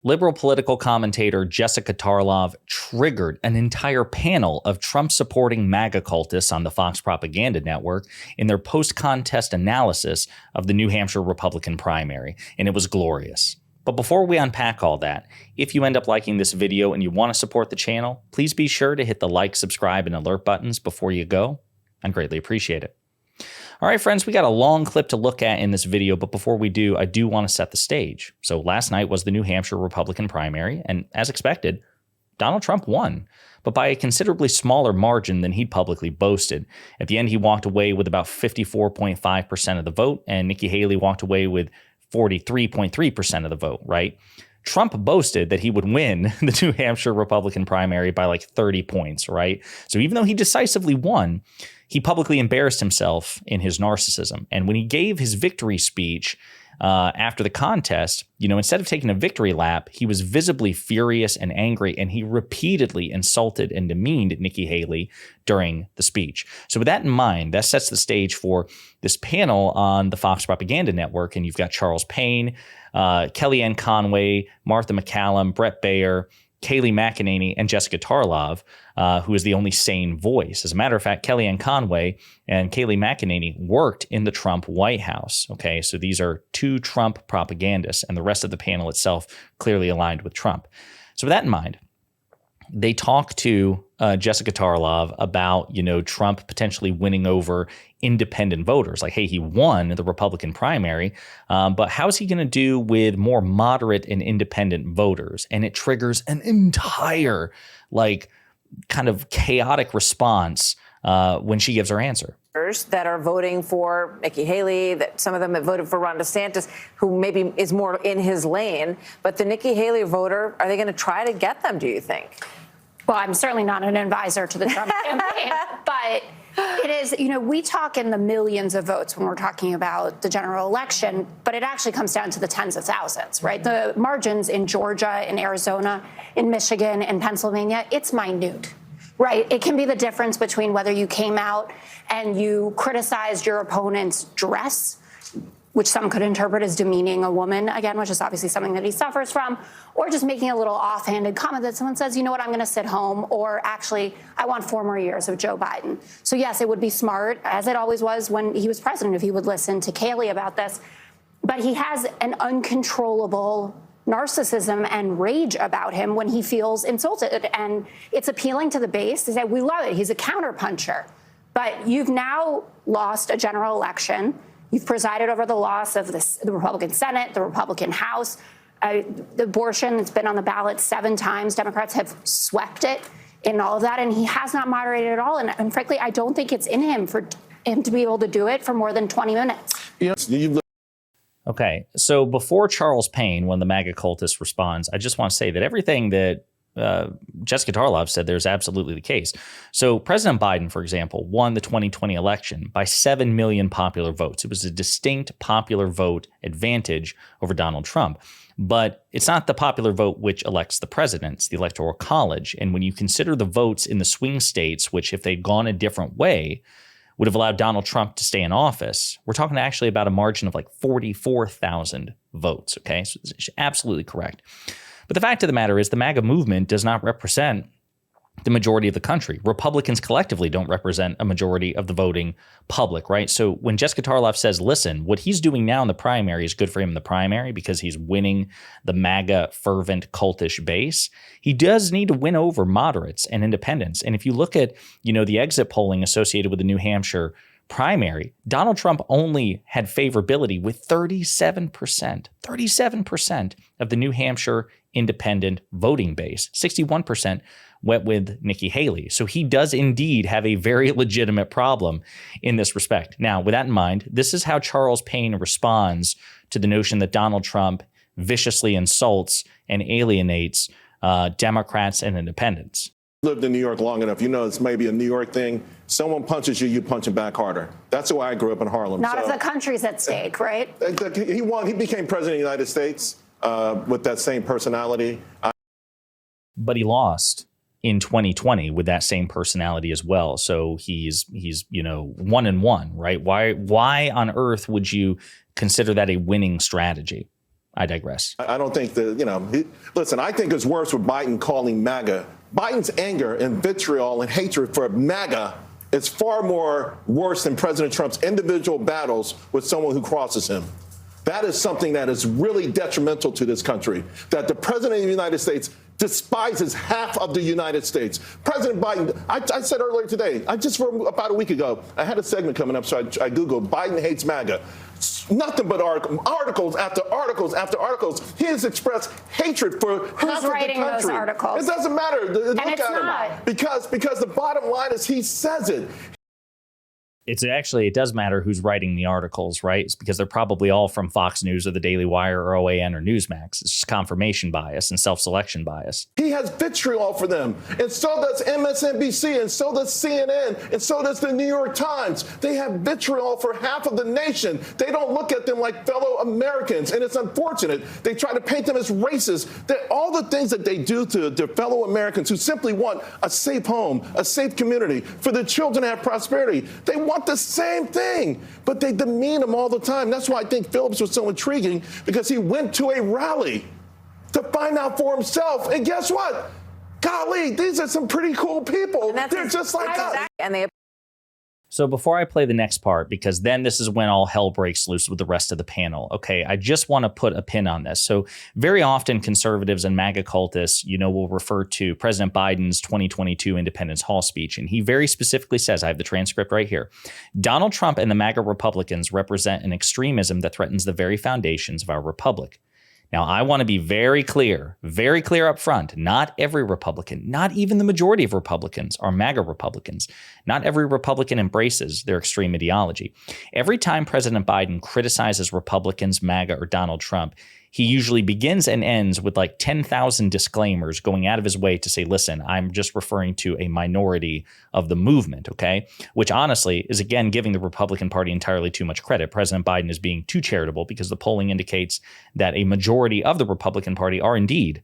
Liberal political commentator Jessica Tarlov triggered an entire panel of Trump-supporting MAGA cultists on the Fox propaganda network in their post-contest analysis of the New Hampshire Republican primary, and it was glorious. But before we unpack all that, if you end up liking this video and you want to support the channel, please be sure to hit the like, subscribe, and alert buttons before you go. I'd greatly appreciate it. All right, friends, we got a long clip to look at in this video, but before we do, I do want to set the stage. So last night was the New Hampshire Republican primary, and as expected, Donald Trump won, but by a considerably smaller margin than he'd publicly boasted. At the end, he walked away with about 54.5% of the vote, and Nikki Haley walked away with 43.3% of the vote, right? Trump boasted that he would win the New Hampshire Republican primary by like 30 points, right? So even though he decisively won, he publicly embarrassed himself in his narcissism. And when he gave his victory speech after the contest, instead of taking a victory lap, he was visibly furious and angry, and he repeatedly insulted and demeaned Nikki Haley during the speech. So with that in mind, that sets the stage for this panel on the Fox Propaganda Network. And you've got Charles Payne, Kellyanne Conway, Martha MacCallum, Brett Baier, Kayleigh McEnany, and Jessica Tarlov, who is the only sane voice. As a matter of fact, Kellyanne Conway and Kayleigh McEnany worked in the Trump White House. Okay, so these are two Trump propagandists, and the rest of the panel itself clearly aligned with Trump. So with that in mind, they talk to Jessica Tarlov about, Trump potentially winning over independent voters. Like, hey, he won the Republican primary, but how's he going to do with more moderate and independent voters? And it triggers an entire, kind of chaotic response when she gives her answer. That are voting for Nikki Haley, that some of them have voted for Ron DeSantis, who maybe is more in his lane. But the Nikki Haley voter, are they going to try to get them, do you think? Well, I'm certainly not an advisor to the Trump campaign, but it is, we talk in the millions of votes when we're talking about the general election, but it actually comes down to the tens of thousands, right? The margins in Georgia, in Arizona, in Michigan, in Pennsylvania, it's minute. Right. It can be the difference between whether you came out and you criticized your opponent's dress, which some could interpret as demeaning a woman, again, which is obviously something that he suffers from, or just making a little offhanded comment that someone says, you know what, I'm going to sit home, or actually, I want 4 more years of Joe Biden. So, yes, it would be smart, as it always was when he was president, if he would listen to Kayleigh about this. But he has an uncontrollable narcissism and rage about him when he feels insulted. And it's appealing to the base to say, we love it. He's a counterpuncher. But you've now lost a general election. You've presided over the loss of the Republican Senate, the Republican House. The abortion has been on the ballot 7 times. Democrats have swept it in all of that. And he has not moderated at all. And frankly, I don't think it's in him for him to be able to do it for more than 20 minutes. Okay, so before Charles Payne, when the MAGA cultist responds, I just want to say that everything that Jessica Tarlov said there is absolutely the case. So President Biden, for example, won the 2020 election by 7 million popular votes. It was a distinct popular vote advantage over Donald Trump. But it's not the popular vote which elects the president, it's the Electoral College. And when you consider the votes in the swing states, which if they'd gone a different way, would have allowed Donald Trump to stay in office, we're talking actually about a margin of like 44,000 votes, okay? So it's absolutely correct. But the fact of the matter is the MAGA movement does not represent the majority of the country. Republicans collectively don't represent a majority of the voting public, right? So when Jessica Tarlov says, listen, what he's doing now in the primary is good for him in the primary because he's winning the MAGA fervent cultish base, he does need to win over moderates and independents. And if you look at, the exit polling associated with the New Hampshire primary, Donald Trump only had favorability with 37% of the New Hampshire independent voting base. 61% went with Nikki Haley. So he does indeed have a very legitimate problem in this respect. Now, with that in mind, this is how Charles Payne responds to the notion that Donald Trump viciously insults and alienates Democrats and independents. Lived in New York long enough, it's maybe a New York thing. Someone punches you, you punch him back harder. That's why I grew up in Harlem. Not if the country's at stake, right? He won. He became president of the United States with that same personality. But he lost in 2020 with that same personality as well. So he's 1-1, right? Why on earth would you consider that a winning strategy? I digress. I don't think that, listen, I think it's worse with Biden calling MAGA. Biden's anger and vitriol and hatred for MAGA is far more worse than President Trump's individual battles with someone who crosses him. That is something that is really detrimental to this country, that the president of the United States despises half of the United States. President Biden, I said earlier today, about a week ago, I had a segment coming up, so I Googled Biden hates MAGA. Nothing but articles after articles after articles. He has expressed hatred for half of the country. Who's writing those articles? It doesn't matter. Look it's at not. him. Because the bottom line is he says it. It does matter who's writing the articles, right? It's because they're probably all from Fox News or the Daily Wire or OAN or Newsmax. It's just confirmation bias and self-selection bias. He has vitriol for them. And so does MSNBC, and so does CNN, and so does the New York Times. They have vitriol for half of the nation. They don't look at them like fellow Americans, and it's unfortunate. They try to paint them as racist. That all the things that they do to their fellow Americans who simply want a safe home, a safe community, for their children to have prosperity. They want the same thing, but they demean them all the time. That's why I think Phillips was so intriguing, because he went to a rally to find out for himself. And guess what? Golly, these are some pretty cool people. They're just like us. So before I play the next part, because then this is when all hell breaks loose with the rest of the panel. Okay, I just want to put a pin on this. So very often conservatives and MAGA cultists, will refer to President Biden's 2022 Independence Hall speech. And he very specifically says, I have the transcript right here, Donald Trump and the MAGA Republicans represent an extremism that threatens the very foundations of our republic. Now, I want to be very clear up front. Not every Republican, not even the majority of Republicans are MAGA Republicans. Not every Republican embraces their extreme ideology. Every time President Biden criticizes Republicans, MAGA, or Donald Trump, he usually begins and ends with like 10,000 disclaimers going out of his way to say, listen, I'm just referring to a minority of the movement, okay? Which honestly is, again, giving the Republican Party entirely too much credit. President Biden is being too charitable because the polling indicates that a majority of the Republican Party are indeed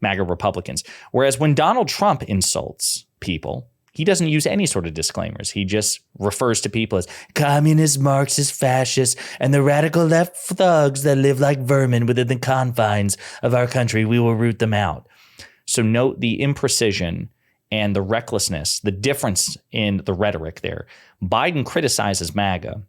MAGA Republicans. Whereas when Donald Trump insults people, he doesn't use any sort of disclaimers. He just refers to people as communist, Marxist, fascists, and the radical left thugs that live like vermin within the confines of our country. We will root them out. So note the imprecision and the recklessness, the difference in the rhetoric there. Biden criticizes MAGA.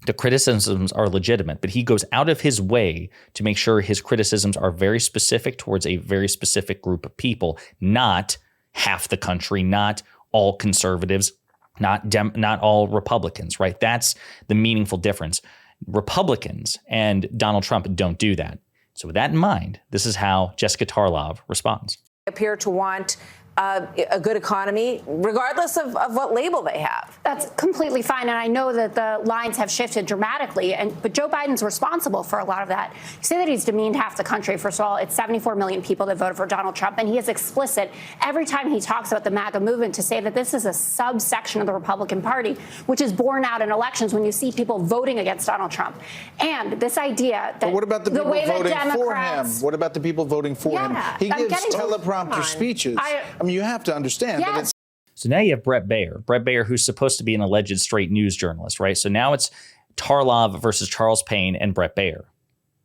The criticisms are legitimate, but he goes out of his way to make sure his criticisms are very specific towards a very specific group of people, not half the country, not all conservatives, not all Republicans, right? That's the meaningful difference. Republicans and Donald Trump don't do that. So with that in mind, this is how Jessica Tarlov responds. Appear to want a good economy, regardless of what label they have. That's completely fine. And I know that the lines have shifted dramatically, but Joe Biden's responsible for a lot of that. You say that he's demeaned half the country. First of all, it's 74 million people that voted for Donald Trump. And he is explicit every time he talks about the MAGA movement to say that this is a subsection of the Republican Party, which is borne out in elections when you see people voting against Donald Trump. And this idea that but what about the people voting for him? Democrats, What about the people voting for him? He gives teleprompter speeches. I mean, you have to understand that it's. So now you have Brett Baier, who's supposed to be an alleged straight news journalist, right? So now it's Tarlov versus Charles Payne and Brett Baier.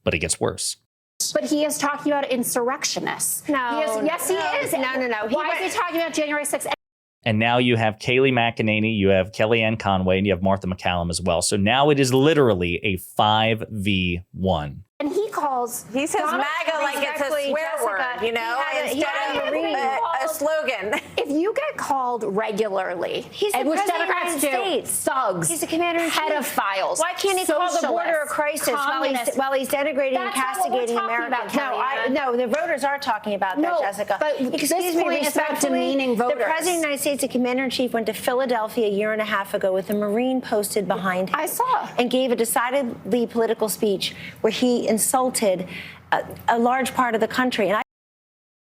But it gets worse. But he is talking about insurrectionists. Yes, he is. No. Why is he talking about January 6th? And now you have Kayleigh McEnany, you have Kellyanne Conway, and you have Martha McCallum as well. So now it is literally a 5v1. And he says MAGA like it's a swear word, instead of a slogan. If you get called regularly, he's the which president Democrats of the United do, States. thugs, he's the commander-in-chief, pedophiles. Why can't he call the border a crisis while he's denigrating and castigating Americans? No, the voters are talking about that, Jessica. But Excuse me, point is about demeaning voters. The president of the United States, the commander-in-chief, went to Philadelphia a year and a half ago with a Marine posted behind him. I saw. And gave a decidedly political speech where he insulted a large part of the country.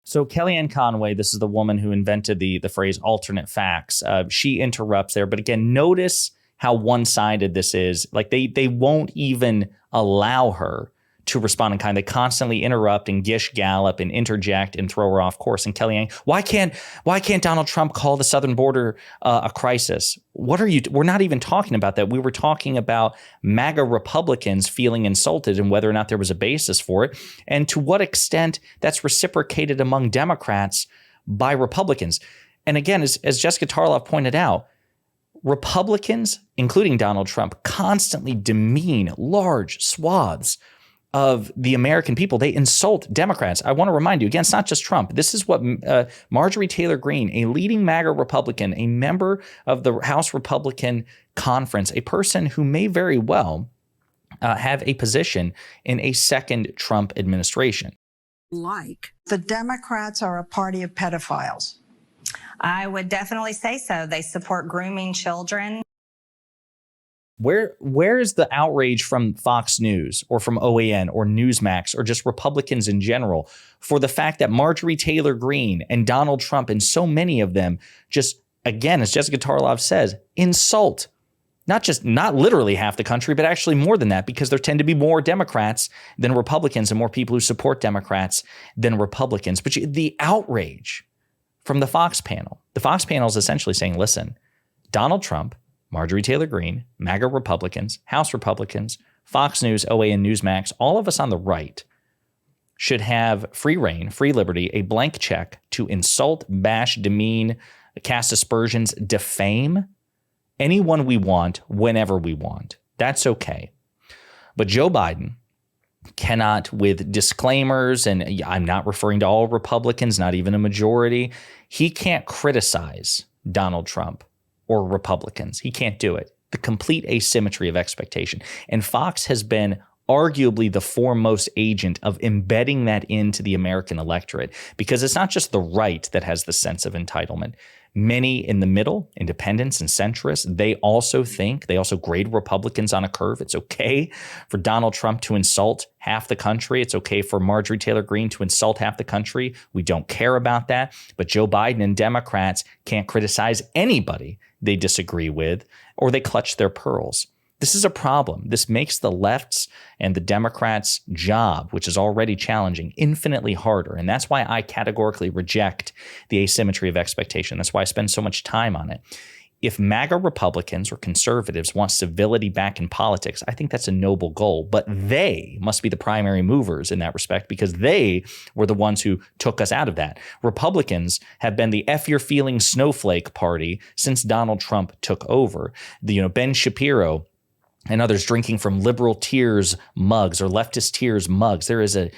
So Kellyanne Conway, this is the woman who invented the phrase alternate facts. She interrupts there. But again, notice how one-sided this is. Like they won't even allow her to respond in kind. They constantly interrupt and gish gallop and interject and throw her off course. And Kellyanne, why can't Donald Trump call the southern border a crisis? We're not even talking about that. We were talking about MAGA Republicans feeling insulted and whether or not there was a basis for it, and to what extent that's reciprocated among Democrats by Republicans. And again, as Jessica Tarlov pointed out, Republicans, including Donald Trump, constantly demean large swaths of the American people. They insult Democrats. I want to remind you, again, it's not just Trump. This is what Marjorie Taylor Greene, a leading MAGA Republican, a member of the House Republican Conference, a person who may very well have a position in a second Trump administration. The Democrats are a party of pedophiles. I would definitely say so. They support grooming children. Where is the outrage from Fox News or from OAN or Newsmax or just Republicans in general for the fact that Marjorie Taylor Greene and Donald Trump and so many of them just, again, as Jessica Tarlov says, insult not literally half the country, but actually more than that, because there tend to be more Democrats than Republicans and more people who support Democrats than Republicans. But the outrage from the Fox panel is essentially saying, listen, Donald Trump, Marjorie Taylor Greene, MAGA Republicans, House Republicans, Fox News, OAN, Newsmax, all of us on the right should have free reign, free liberty, a blank check to insult, bash, demean, cast aspersions, defame anyone we want, whenever we want. That's okay. But Joe Biden cannot, with disclaimers, and I'm not referring to all Republicans, not even a majority, he can't criticize Donald Trump or Republicans. He can't do it. The complete asymmetry of expectation. And Fox has been arguably the foremost agent of embedding that into the American electorate, because it's not just the right that has the sense of entitlement. Many in the middle, independents and centrists, they also grade Republicans on a curve. It's okay for Donald Trump to insult half the country. It's okay for Marjorie Taylor Greene to insult half the country. We don't care about that. But Joe Biden and Democrats can't criticize anybody they disagree with, or they clutch their pearls. This is a problem. This makes the left's and the Democrats' job, which is already challenging, infinitely harder. And that's why I categorically reject the asymmetry of expectation. That's why I spend so much time on it. If MAGA Republicans or conservatives want civility back in politics, I think that's a noble goal. But they must be the primary movers in that respect, because they were the ones who took us out of that. Republicans have been the F your feelings snowflake party since Donald Trump took over. Ben Shapiro and others drinking from liberal tears mugs or leftist tears mugs. There is a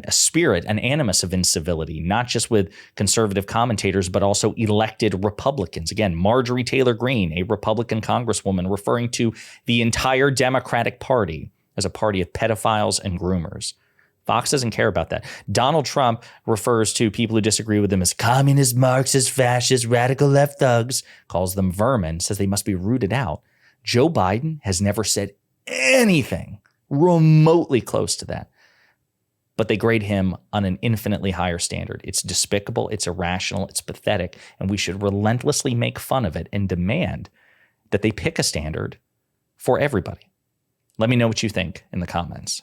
spirit, an animus of incivility, not just with conservative commentators, but also elected Republicans. Again, Marjorie Taylor Greene, a Republican congresswoman, referring to the entire Democratic Party as a party of pedophiles and groomers. Fox doesn't care about that. Donald Trump refers to people who disagree with him as communist, Marxist, fascist, radical left thugs, calls them vermin, says they must be rooted out. Joe Biden has never said anything remotely close to that, but they grade him on an infinitely higher standard. It's despicable, it's irrational, it's pathetic, and we should relentlessly make fun of it and demand that they pick a standard for everybody. Let me know what you think in the comments.